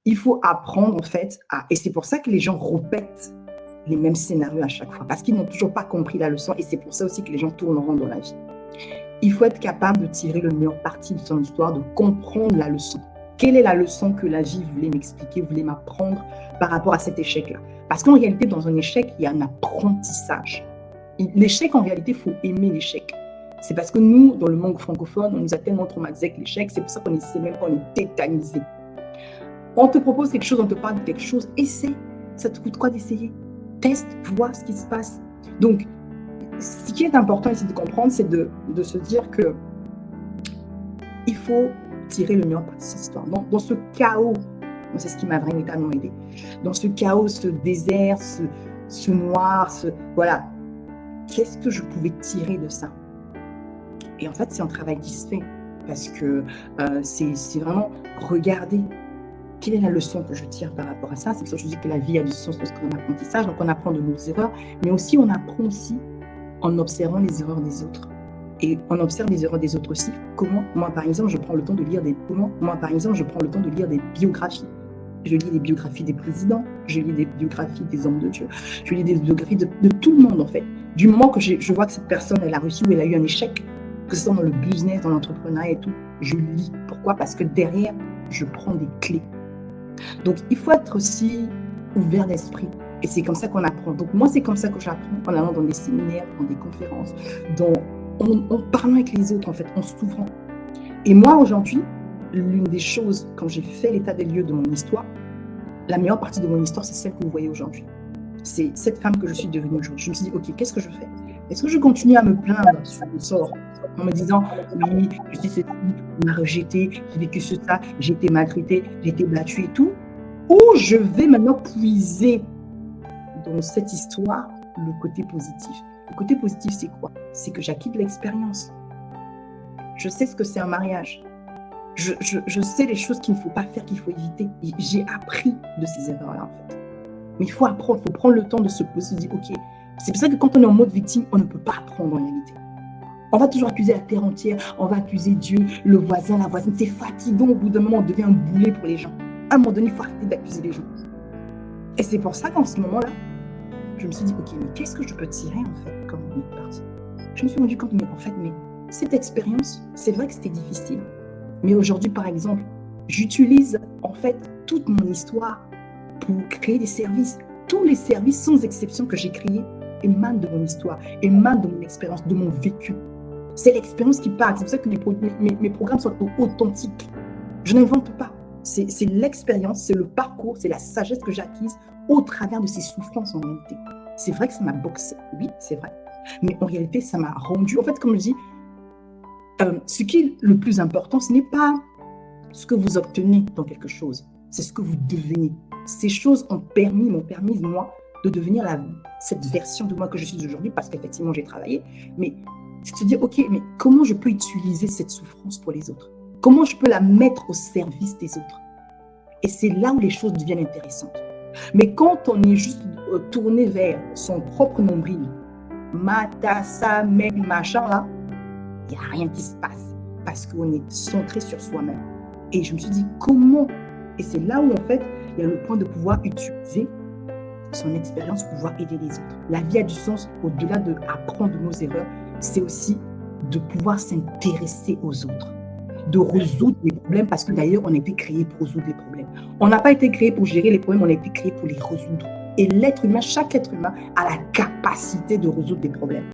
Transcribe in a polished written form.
Il faut apprendre, en fait, et c'est pour ça que les gens répètent les mêmes scénarios à chaque fois, parce qu'ils n'ont toujours pas compris la leçon, et c'est pour ça aussi que les gens tournent en rond dans la vie. Il faut être capable de tirer le meilleur parti de son histoire, de comprendre la leçon. Quelle est la leçon que la vie voulait m'expliquer, voulait m'apprendre par rapport à cet échec-là? Parce qu'en réalité, dans un échec, il y a un apprentissage. L'échec, en réalité, il faut aimer l'échec. C'est parce que nous, dans le monde francophone, on nous a tellement traumatisé avec l'échec, c'est pour ça qu'on essaie même pas, on est tétanisé. On te propose quelque chose, on te parle de quelque chose, essaie. Ça te coûte quoi d'essayer? Teste, vois ce qui se passe. Donc, ce qui est important ici de comprendre, c'est de se dire que il faut tirer le meilleur parti de cette histoire. Dans ce chaos, c'est ce qui m'a vraiment aidé. Dans ce chaos, ce désert, ce noir, voilà, qu'est-ce que je pouvais tirer de ça? Et en fait, c'est un travail qui se fait parce que c'est vraiment regarder quelle est la leçon que je tire par rapport à ça. C'est pour ça que je dis que la vie a du sens lorsqu'on apprentissage. Donc, on apprend de nos erreurs, mais aussi on apprend aussi en observant les erreurs des autres. Et on observe les erreurs des autres aussi. Comment? Moi, par exemple, je prends le temps de lire des biographies. Je lis des biographies des présidents, je lis des biographies des hommes de Dieu, je lis des biographies de tout le monde, en fait. Du moment que je vois que cette personne, elle a réussi ou elle a eu un échec, que ce soit dans le business, dans l'entrepreneuriat et tout, je lis. Pourquoi? Parce que derrière, je prends des clés. Donc, il faut être aussi ouvert d'esprit. Et c'est comme ça qu'on apprend. Donc, moi, c'est comme ça que j'apprends en allant dans des séminaires, dans des conférences, en parlant avec les autres, en fait, en s'ouvrant. Et moi, aujourd'hui, l'une des choses, quand j'ai fait l'état des lieux de mon histoire, la meilleure partie de mon histoire, c'est celle que vous voyez aujourd'hui. C'est cette femme que je suis devenue aujourd'hui. Je me suis dit, OK, qu'est-ce que je fais? Est-ce que je continue à me plaindre sur le sort en me disant, oui, je suis cette fille, on m'a rejetée, j'ai vécu ça, j'ai été maltraitée, j'ai été battue et tout? Ou je vais maintenant puiser dans cette histoire le côté positif? Le côté positif, c'est quoi? C'est que j'acquitte de l'expérience. Je sais ce que c'est un mariage. Je sais les choses qu'il ne faut pas faire, qu'il faut éviter. J'ai appris de ces erreurs-là, en fait. Mais il faut apprendre, il faut prendre le temps de se poser, se dire, OK, c'est pour ça que quand on est en mode victime, on ne peut pas apprendre en réalité. On va toujours accuser la terre entière, on va accuser Dieu, le voisin, la voisine. C'est fatigant, au bout d'un moment, on devient un boulet pour les gens. À un moment donné, il faut arrêter d'accuser les gens. Et c'est pour ça qu'en ce moment-là, je me suis dit, OK, mais qu'est-ce que je peux tirer, en fait, comme une partie? Je me suis rendu compte, mais en fait, cette expérience, c'est vrai que c'était difficile. Mais aujourd'hui, par exemple, j'utilise en fait toute mon histoire pour créer des services. Tous les services, sans exception, que j'ai créés émanent de mon histoire, émanent de mon expérience, de mon vécu. C'est l'expérience qui parle. C'est pour ça que mes programmes sont authentiques. Je n'invente pas. C'est l'expérience, c'est le parcours, c'est la sagesse que j'acquise au travers de ces souffrances en réalité. C'est vrai que ça m'a boxé, oui, c'est vrai. Mais en réalité, ça m'a rendu. En fait, comme je dis, ce qui est le plus important, ce n'est pas ce que vous obtenez dans quelque chose, c'est ce que vous devenez. Ces choses m'ont permis, moi, de devenir cette version de moi que je suis aujourd'hui, parce qu'effectivement, j'ai travaillé. Mais c'est de se dire, OK, mais comment je peux utiliser cette souffrance pour les autres? Comment je peux la mettre au service des autres? Et c'est là où les choses deviennent intéressantes. Mais quand on est juste tourné vers son propre nombril, matassa, même machin, là, il n'y a rien qui se passe parce qu'on est centré sur soi-même. Et je me suis dit, comment? Et c'est là où, en fait, il y a le point de pouvoir utiliser son expérience pour pouvoir aider les autres. La vie a du sens au-delà d'apprendre de nos erreurs. C'est aussi de pouvoir s'intéresser aux autres, de résoudre les problèmes, parce que d'ailleurs, on a été créé pour résoudre les problèmes. On n'a pas été créé pour gérer les problèmes, on a été créé pour les résoudre. Et l'être humain, chaque être humain a la capacité de résoudre des problèmes.